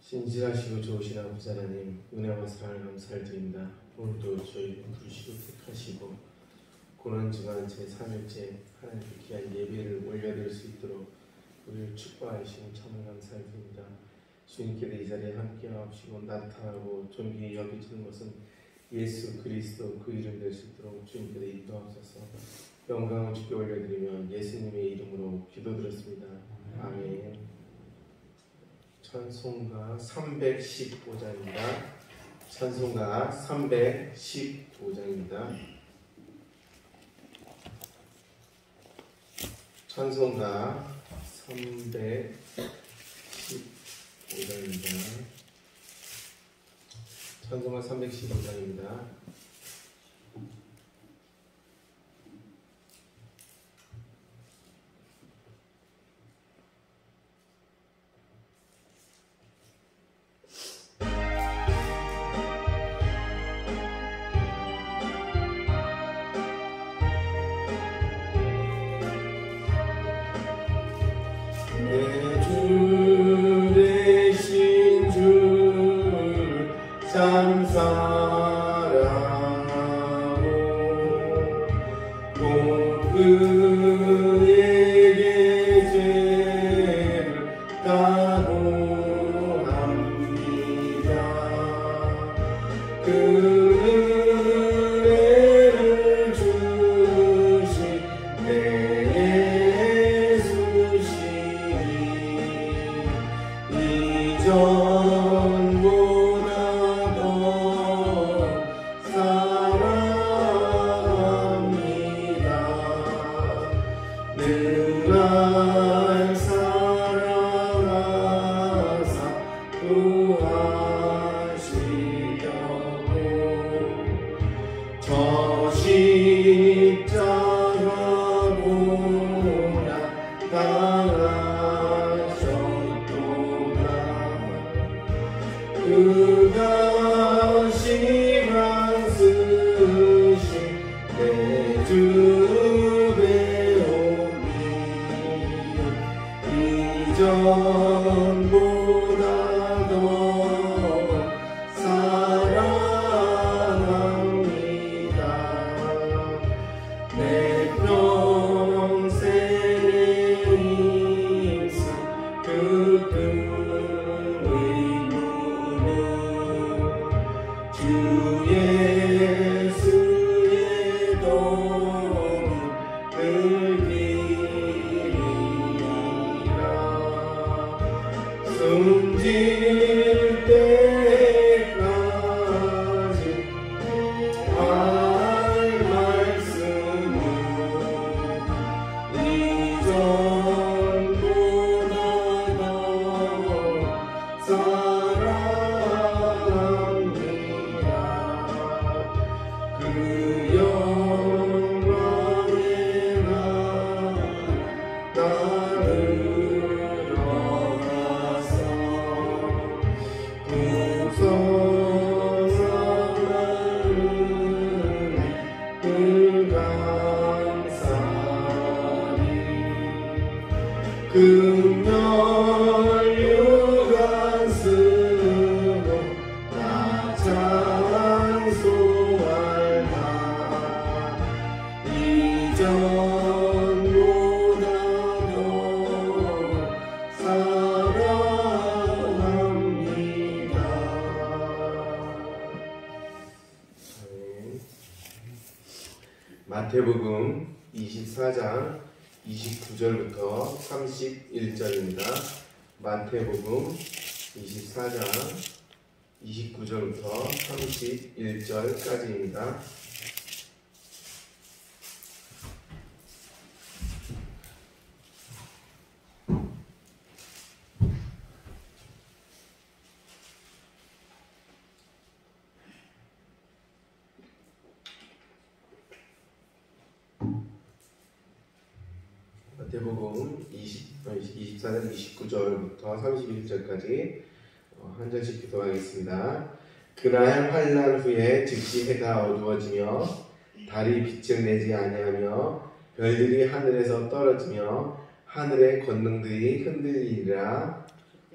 신실하시고 좋으신 아버지 하나님, 은혜와 사랑을 감사를 드립니다. 오늘도 저희를 부르시고 택하시고 고난주간 제3일째 하나님께 귀한 예배를 올려드릴 수 있도록 우리를 축복하시니 참을 감사를 드립니다. 주님께서 이 자리에 함께하시고 나타나고 존귀히 여기지는 것은 예수 그리스도 그 이름 될 수 있도록 주님께서 인도하소서. 영광을 주께 올려드리며 예수님의 이름으로 기도드렸습니다. 아멘. 찬송가 315장입니다. 찬송가 315장입니다. 찬송가 315장입니다. 찬송가 315장입니다. 참 사랑하고 또 그에게 죄를 다고 합니다. 그 은혜를 주신 내 예수시니 이전보다 날 사랑하사 구하시려고 저 십자가보다 당하셨도다. 그가 심한 쓰신 내 주 전보다 더 사랑합니다. 내 평생의 힘쓰 그 큰 의무는 주 예수의 도움을 숨질 때까지 할 말씀은 이전보다 더 사랑합니다. 그 영광의 나를 금연유관 쓰고 나 찬송할까. 이전보다 더 사랑합니다. 마태복음 24장 29절부터 31절입니다. 마태복음 24장 29절부터 31절까지입니다. 마태복음 24장 29절부터 31절까지 한 절씩 기도하겠습니다. 그날 환난 후에 즉시 해가 어두워지며 달이 빛을 내지 아니하며 별들이 하늘에서 떨어지며 하늘의 권능들이 흔들리리라.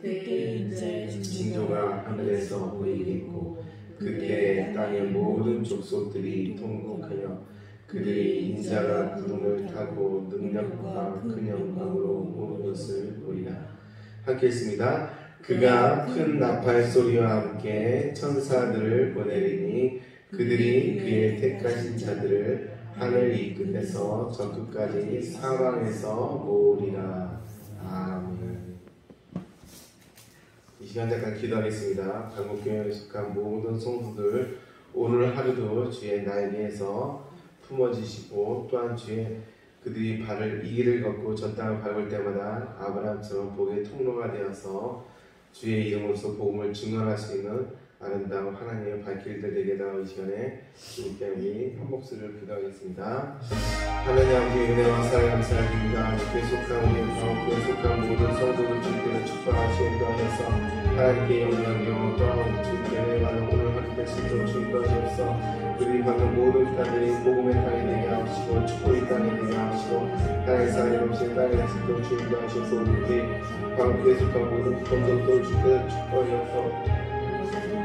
그때 인자의 징조가 하늘에서 보이겠고 그때 땅의 모든 족속들이 통곡하여 그들이 인자가 구름을 타고 능력과 큰 영광으로 오는 것을 보리라. 함께 했습니다. 그가 큰 나팔 소리와 함께 천사들을 보내리니 그들이 그의 택하신 자들을 하늘 이 끝에서 저 끝까지 사방에서 모으리라. 아멘. 이 시간 잠깐 기도하겠습니다. 강북교회에 속한 모든 성도들 오늘 하루도 주의 날개에서 품어지시고 또한 주의 그들이 발을 이 길을 걷고 저 땅을 밟을 때마다 아브라함처럼 복의 통로가 되어서 주의 이름으로서 복음을 증언할 수 있는 아름다운 하나님의 발길들 되게 다음 이 시간에 주님께 우리 한 목소리를 기도하겠습니다. 하나님 아버지 은혜와 사랑 감사드립니다. 주께 속한 우리 가운데 속한 모든 성도들 주께서 축복하시옵다 하셔서 하나님께 영광 또한 주께 은혜받는 오늘 하루 될 수 있도록 축복하시옵소서. 그들이 받는 모든 땅들이 복음의 땅이 되게 하시고 축복의 땅이 되게 하시고 하나님의 사랑이 넘치는 땅이 될 수 있도록 주님도 하시고 우리 가운데 속한 모든 성도들 주께서 축복하셔서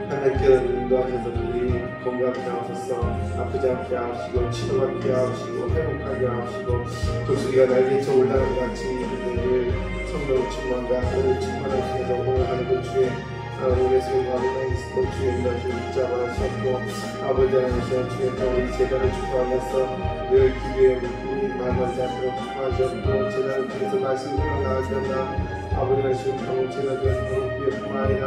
하나님께서 인도하셔서 그들이 건강하게 하소서. 아프지 않게 하시고 치료받게 하시고 회복하게 하시고 독수리가 날개쳐 올라가는 같이 그들을 성령 충만과 하늘을 충만하시면서 오늘 하늘도 주의 우리의 수행과 하나님께서 주의 인도하시고 붙잡아주셨고 아버지 하나님께서 주의 우리 제단을 축복하면서 늘 기도에 우리 말하지 않도록 축복하셨고 제단을 통해서 말씀을 흘러나갈 때마다 아버지 하나님 강원체가 되어서 그의 뿐만 아니라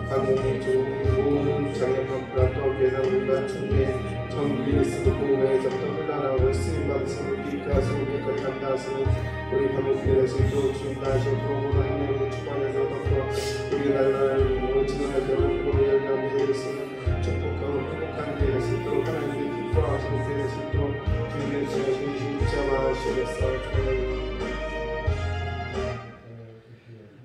강목이 조용히 모든 장애만과 또 계산과 충계 전 위에 있어도 복음에서 또 흘러나오고 쓰임받으시는 빛과 소리까지 감당하시는 우리 강목교회 되신 또 주님과 하시고 오늘 하나님을 축복하면서 또 우리 나라를 지도할 때로 우리 열감이 되시는 축복하고 행복한 데 되실 또 하나님께 기뻐하시는 데 되실 또 주님의 주신 붙잡아주시겠어.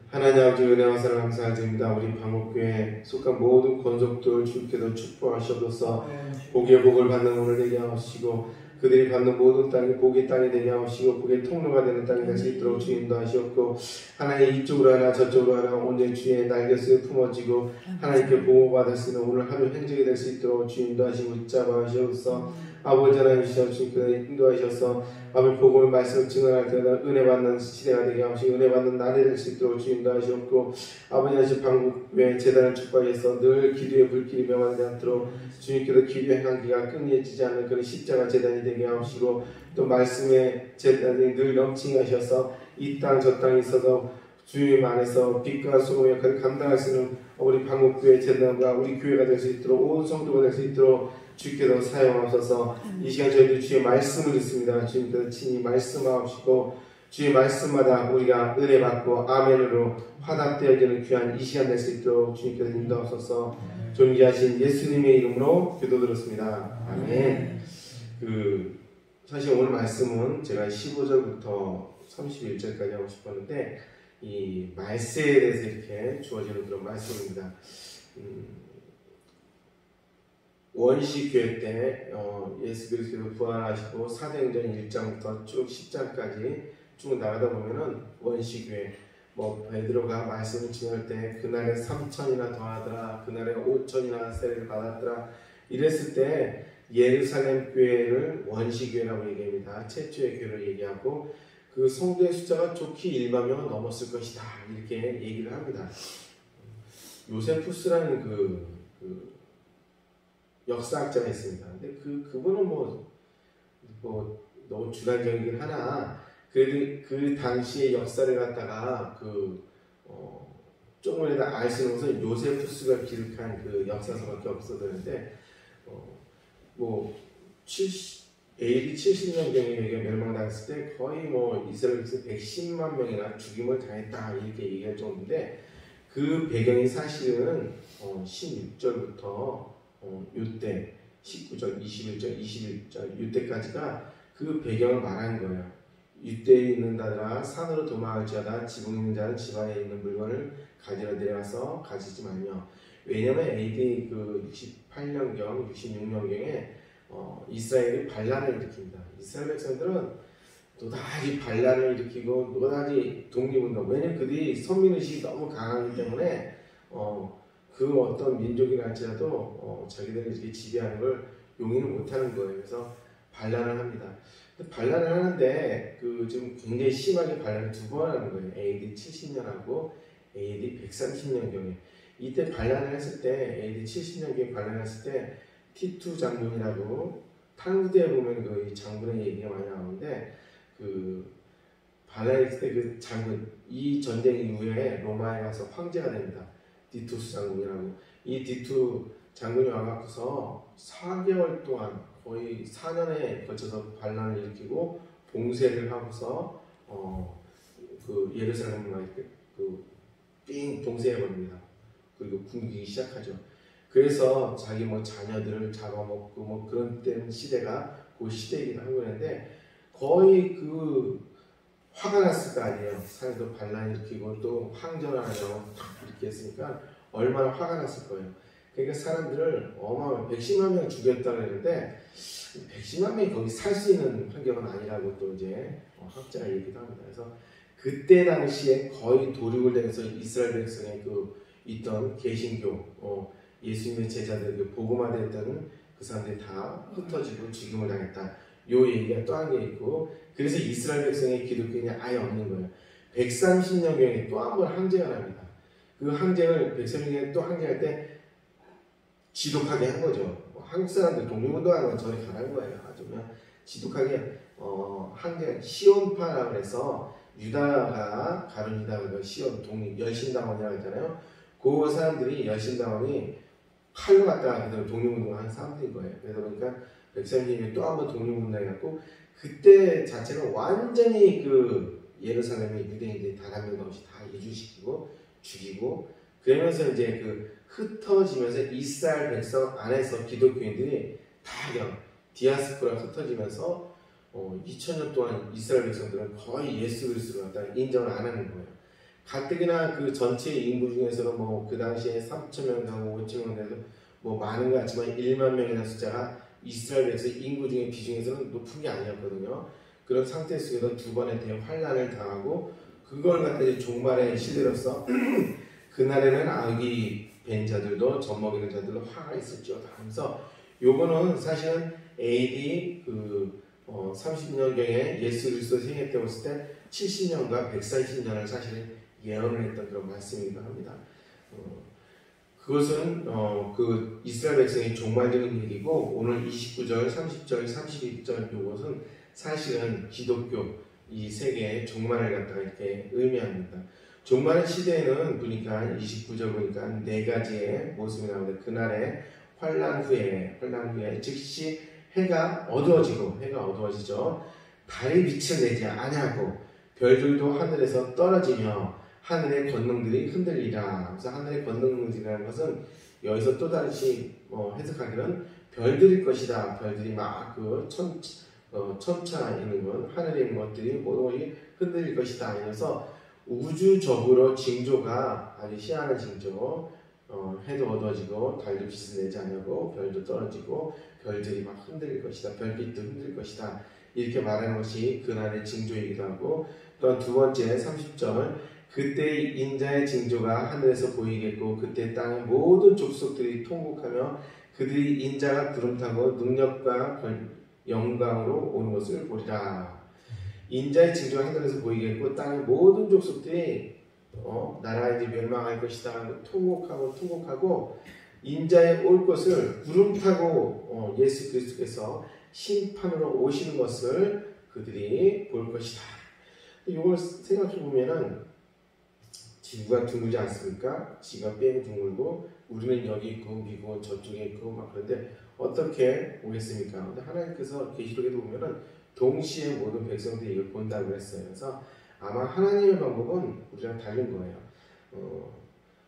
하나님 아버지 은혜와 사랑 감사드립니다. 우리 방목교회 속한 모든 권속들 주께서 축복하시옵소서. 복의 복을 받는 오늘 되게 하시고 그들이 받는 모든 땅이 복의 땅이 되게 하시고 복의 통로가 되는 땅이 될 수 있도록 주님도 하시옵고 하나님 이쪽으로 하나 저쪽으로 하나 온전히 주의 날개수에 품어지고 하나님께 보호받을 수 있는 오늘 하루 행적이 될 수 있도록 주님도 하시고 붙잡아 하시옵소서. 아버지 하나님 주님께서 인도하셔서 아버지 복음의 말씀을 증언할 때마다 은혜 받는 시대가 되게 하시고 은혜 받는 날이 될 수 있도록 주님도 하시옵고 아버지 하나님 방국의 재단을 축복해서 늘 기도의 불길이 명하지 않도록 주님께서 기도의 향기가 끊어지지 않는 그런 십자가 재단이 되게 하시고 또 말씀의 재단이 늘 넘치하셔서 이 땅 저 땅에 있어서 주님 안에서 빛과 소금의 역할을 감당할 수 있는 우리 방국교회 재단과 우리 교회가 될 수 있도록 온 성도가 될 수 있도록 주께서 사용하셔서 이 시간 저희들 주의 말씀을 듣습니다. 주님께서 친히 말씀하시고 주의 말씀마다 우리가 은혜 받고 아멘으로 화답되어지는 귀한 이 시간 될 수 있도록 주님께서 인도하셔서 존귀하신 예수님의 이름으로 기도드렸습니다. 아멘. 사실 오늘 말씀은 제가 15절부터 31절까지 하고 싶었는데 이 말세에 대해서 이렇게 주어지는 그런 말씀입니다. 원시교회 때 예수 그리스도가 부활하시고 사도행전 1장부터 쭉 10장까지 쭉 나가다 보면은 원시교회 베드로가 말씀을 증언할 때 그날에 3천이나 더하더라 그날에 5천이나 세례를 받았더라 이랬을 때 예루살렘 교회를 원시교회라고 얘기합니다. 최초의 교회를 얘기하고 그 성도의 숫자가 좋게 1만 명은 넘었을 것이다 이렇게 얘기를 합니다. 요세푸스라는 그 역사학자가 있습니다. 근데 그분은 너무 주관적이긴 하나 그래도 그 당시의 역사를 갖다가 조금이라도 알 수 있는 것은 요세푸스가 기록한 그 역사서밖에 없어졌는데 AD 70년경에 멸망당했을 때 거의 이스라엘에서 110만 명이나 죽임을 당했다 이렇게 얘기할 정도인데 그 배경이 사실은 16절부터 이때 19절, 21절, 21절 이때까지가 그 배경을 말하는 거예요. 이때에 있는 자들아 산으로 도망할지어다 지붕에 있는 자는 집 안에 있는 물건을 가지러 내려가서 가지지 말며 왜냐하면 AD 68년경, 66년경에 이스라엘이 반란을 일으킵니다. 이스라엘 백성들은 또다시 반란을 일으키고 또다시 독립운동. 왜냐면 그들이 선민의식이 너무 강하기 때문에 그 어떤 민족이라 할지라도 자기들이 이렇게 지배하는 걸 용인을 못하는 거예요. 그래서 반란을 합니다. 반란을 하는데 좀 굉장히 심하게 반란을 두 번 하는 거예요. AD 70년하고 AD 130년경에. 이때 반란을 했을 때 AD 70년경에 반란을 했을 때 티투 장군이라고 탈무드에 보면 그 장군의 얘기가 많이 나오는데 반란했을 때 그 장군, 이 전쟁 이후에 로마에 가서 황제가 됩니다. 디투스 장군이라고. 이 디투 장군이 와갖고서 4개월 동안 거의 4년에 걸쳐서 반란을 일으키고 봉쇄를 하고서 예루살렘을 삥 봉쇄해버립니다. 그리고 굶기기 시작하죠. 그래서 자기 자녀들을 잡아먹고 그런 시대가 그 시대이기도 한 거였는데 거의 화가 났을 거 아니에요. 사람도 반란 일으키고 또 항전을 하려고 이렇게 했으니까 얼마나 화가 났을 거예요. 그러니까 사람들을 어마어마한 110만 명 죽였다고 했는데 110만 명이 거기 살 수 있는 환경은 아니라고 또 이제 학자가 얘기도 합니다. 그래서 그때 당시에 거의 도륙을 당해서 이스라엘 백성의 있던 개신교 예수님의 제자들 복음화됐다는 그 사람들이 다 흩어지고 죽임을 당했다. 요 얘기가 또 한 개 있고 그래서 이스라엘 백성의 기독교인이 아예 없는 거예요. 130년경에 또 한 번 항쟁을 합니다. 그 항쟁을 130년경에 또 항쟁할 때 지독하게 한 거죠. 한국 사람들 독립운동하는 건 저리 가라는 거예요. 아주 그냥 지독하게 항쟁 시온파라고 해서 유다가 가룟 유다가 시온 독립 열심당원이라고 했잖아요. 그 사람들이 열심당원이 칼로 갖다가 그대로 독립운동을 하는 사람들인 거예요. 그래서 그러니까 130년에 또 한 번 독립운동을 해갖고 그때 자체는 완전히 예루살렘의 유대인들이 단 한 명도 없이 다 이주시키고 죽이고 그러면서 이제 흩어지면서 이스라엘 백성 안에서 기독교인들이 다 그냥 디아스포라 흩어지면서 2000년 동안 이스라엘 백성들은 거의 예수 그리스도를 갖다가 인정을 안 하는 거예요. 가뜩이나 전체 인구 중에서는 그 당시에 3,000명 되고 5,000명 되고 많은 것 같지만 1만 명이라는 숫자가 이스라엘 백성 인구 중에 비중에서는 높은 게 아니었거든요. 그런 상태 속에서 두 번의 대환란을 당하고 그걸 갖다 이제 종말의 시대로서 그날에는 아기 벤 자들도 젖먹이는 자들도 화가 있을지어다 하면서 요거는 사실은 AD 30년경에 예수 그리스도 생애 때 왔을 때 70년과 140년을 사실은 예언을 했던 그런 말씀이기도 합니다. 그것은 이스라엘 백성의 종말적인 얘기고 오늘 29절, 30절, 31절 요것은 사실은 기독교 이 세계의 종말을 갖다가 이렇게 의미합니다. 종말의 시대에는 보니까 29절 보니까 네 가지의 모습이 나오는데 그날에 환란 후에 즉시 해가 어두워지죠. 달이 빛을 내지 아니하고 별들도 하늘에서 떨어지며 하늘의 권능들이 흔들리라. 그래서 하늘의 권능들이라는 것은 여기서 또 다시 해석하기는 별들일 것이다. 별들이 막 천차 있는 것, 하늘에 있는 것들이 모두 흔들릴 것이다. 이래서 우주적으로 징조가 아주 희한한 징조, 해도 어두워지고 달도 빛을 내지 않고 별도 떨어지고 별들이 막 흔들릴 것이다. 별빛도 흔들릴 것이다. 이렇게 말하는 것이 그날의 징조이기도 하고 또한 두 번째 30절 그때 인자의 징조가 하늘에서 보이겠고 그때 땅의 모든 족속들이 통곡하며 그들이 인자가 구름 타고 능력과 영광으로 오는 것을 보리라. 인자의 징조가 하늘에서 보이겠고 땅의 모든 족속들이 나라가 이제 멸망할 것이다. 통곡하고 인자의 올 것을 구름 타고 예수 그리스도께서 심판으로 오시는 것을 그들이 볼 것이다. 이걸 생각해 보면은 지구가 둥글지 않습니까? 지구가 뺑 둥글고 우리는 여기 있고 미국은 저쪽에 있고 막 그런데 어떻게 오겠습니까? 근데 하나님께서 계시록에도 보면은 동시에 모든 백성들이 이걸 본다고 했어요. 그래서 아마 하나님의 방법은 우리랑 다른 거예요.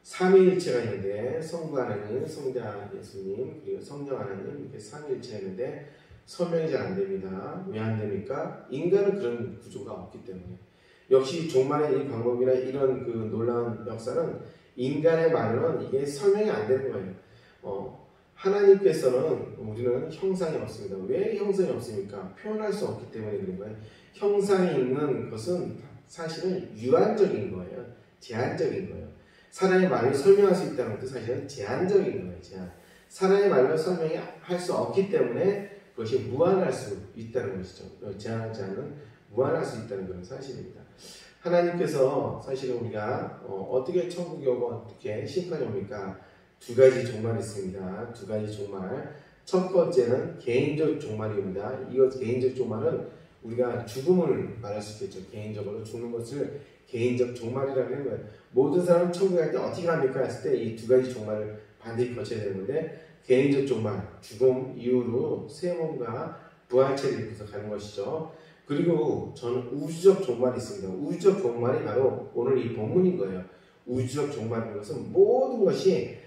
삼위일체가 있는데 성부 하나님, 성자 예수님, 그리고 성령 하나님 이렇게 삼위일체가 있는데 설명이 잘 안 됩니다. 왜 안 됩니까? 인간은 그런 구조가 없기 때문에. 역시 종말의 이 방법이나 이런 놀라운 역사는 인간의 말로는 이게 설명이 안 되는 거예요. 하나님께서는 우리는 형상이 없습니다. 왜 형상이 없습니까? 표현할 수 없기 때문에 그런 거예요. 형상이 있는 것은 사실은 유한적인 거예요. 제한적인 거예요. 사람의 말로 설명할 수 있다는 것도 사실은 제한적인 거예요. 제한. 사람의 말로 설명할 수 없기 때문에 그것이 무한할 수 있다는 것이죠. 제한하지 않는 무한할 수 있다는 그런 사실입니다. 하나님께서 사실은 우리가 어떻게 천국이 오고 어떻게 심판이 옵니까? 두 가지 종말이 있습니다. 두 가지 종말. 첫 번째는 개인적 종말입니다. 이것 개인적 종말은 우리가 죽음을 말할 수 있겠죠. 개인적으로 죽는 것을 개인적 종말이라고 하는 거예요. 모든 사람은 천국에 갈 때 어떻게 합니까? 했을 때 이 두 가지 종말을 반드시 거쳐야 되는 건데, 개인적 종말, 죽음 이후로 새 몸과 부활체를 입고서 가는 것이죠. 그리고 저는 우주적 종말이 있습니다. 우주적 종말이 바로 오늘 이 본문인 거예요. 우주적 종말인 것은 모든 것이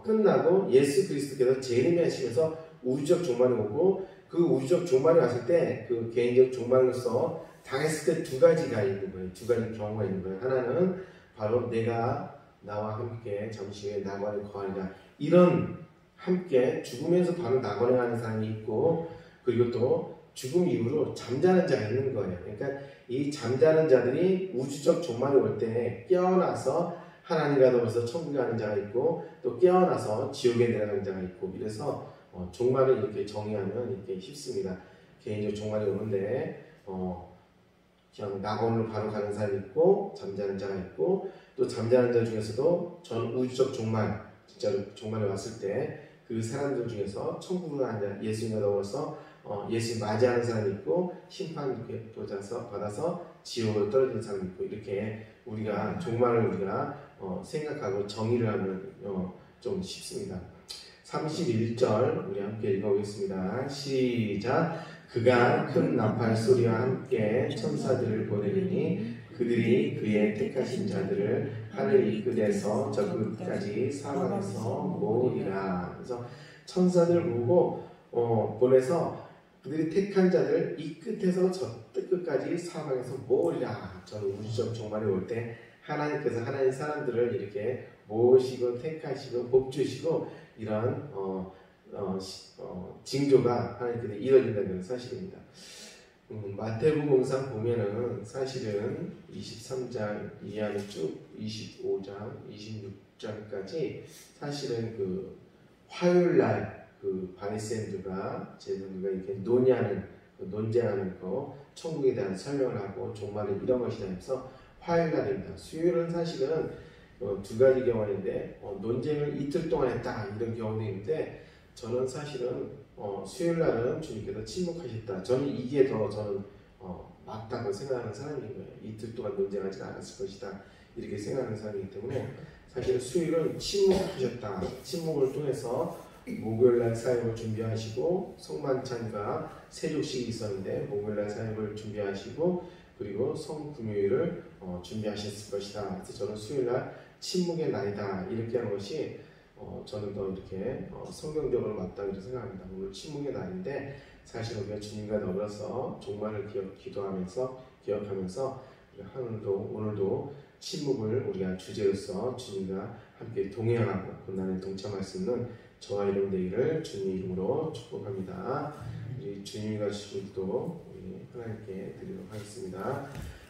끝나고 예수 그리스도께서 재림하시면서 우주적 종말이 오고, 그 우주적 종말이 왔을 때 그 개인적 종말로서 당했을 때 두 가지가 있는 거예요. 두 가지 경우가 있는 거예요. 하나는 바로 내가 나와 함께 잠시 후에 낙원에 거하리라. 이런 함께 죽으면서 바로 낙원에 가는 사람이 있고, 그리고 또 죽음 이후로 잠자는 자가 있는 거예요. 그러니까 이 잠자는 자들이 우주적 종말이 올 때 깨어나서 하나님과 더불어서 천국에 가는 자가 있고, 또 깨어나서 지옥에 내려가는 자가 있고, 이래서 종말을 이렇게 정의하면 이렇게 쉽습니다. 개인적 종말이 오는데 그냥 낙원으로 바로 가는 사람이 있고, 잠자는 자가 있고, 또 잠자는 자 중에서도 전 우주적 종말, 진짜로 종말이 왔을 때 그 사람들 중에서 천국으로 가는 자, 예수님과 더불어서 예수 맞이하는 사람이 있고, 심판 받아서 지옥으로 떨어지는 사람이 있고, 이렇게 우리가 종말을 우리가 생각하고 정의를 하면 좀 쉽습니다. 31절 우리 함께 읽어보겠습니다. 시작. 그가 큰 나팔 소리와 함께 천사들을 보내리니 그들이 그의 택하신 자들을 하늘 이 끝에서 저 끝까지 사방에서 모으리라. 그래서 천사들 보고 보내서 그들이 택한 자들 이 끝에서 저 끝까지 사방에서 모으리라. 저는 우주적 종말이 올 때 하나님께서 하나님 사람들을 이렇게 모으시고 택하시고 복 주시고 이런 징조가 하나님께서 이루어진다는 사실입니다. 마태복음상 보면은 사실은 23장 이하는 쭉 25장, 26장까지 사실은 그 화요일날 그 바리새인들과 제자들과 이렇게 논쟁하는 거, 천국에 대한 설명을 하고 종말은 이런 것이다 해서 화요일날입니다. 수요일은 사실은 두 가지 경우인데 논쟁을 이틀 동안 했다 이런 경우도 있는데, 저는 사실은 수요일날은 주님께서 침묵하셨다. 저는 이게 더 저는 맞다고 생각하는 사람인 거예요. 이틀 동안 논쟁하지 않았을 것이다 이렇게 생각하는 사람이기 때문에 사실 수요일은 침묵하셨다. 침묵을 통해서 목요일날 사역을 준비하시고, 성만찬과 세족식이 있었는데 목요일날 사역을 준비하시고, 그리고 성금요일을 준비하셨을 것이다. 그래서 저는 수요일날 침묵의 날이다 이렇게 하는 것이 저는 더 이렇게 성경적으로 맞다고 생각합니다. 오늘 침묵의 날인데 사실 우리가 주님과 더불어서 종말을 기도하면서 기억하면서 오늘도 침묵을 우리가 주제로서 주님과 함께 동행하고 고난에 동참할 수 있는 저와 여러분 되기를 주님 이름으로 축복합니다. 우리 주님과 주님도 우리 하나님께 드리도록 하겠습니다.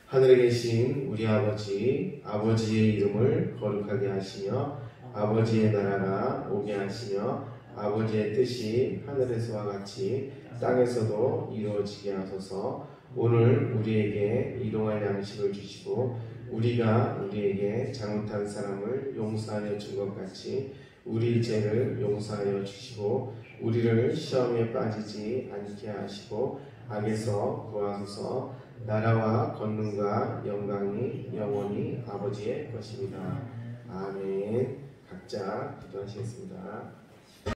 하늘에 계신 우리 아버지의 이름을 거룩하게 하시며 아버지의 나라가 오게 하시며 아버지의 뜻이 하늘에서와 같이 땅에서도 이루어지게 하소서. 오늘 우리에게 일용할 양식을 주시고 우리가 우리에게 잘못한 사람을 용서하여 준 것 같이 우리 죄를 용서하여 주시고 우리를 시험에 빠지지 않게 하시고 악에서 구하소서. 나라와 권능과 영광이 영원히 아버지의 것입니다. 아멘. 각자 기도하시겠습니다.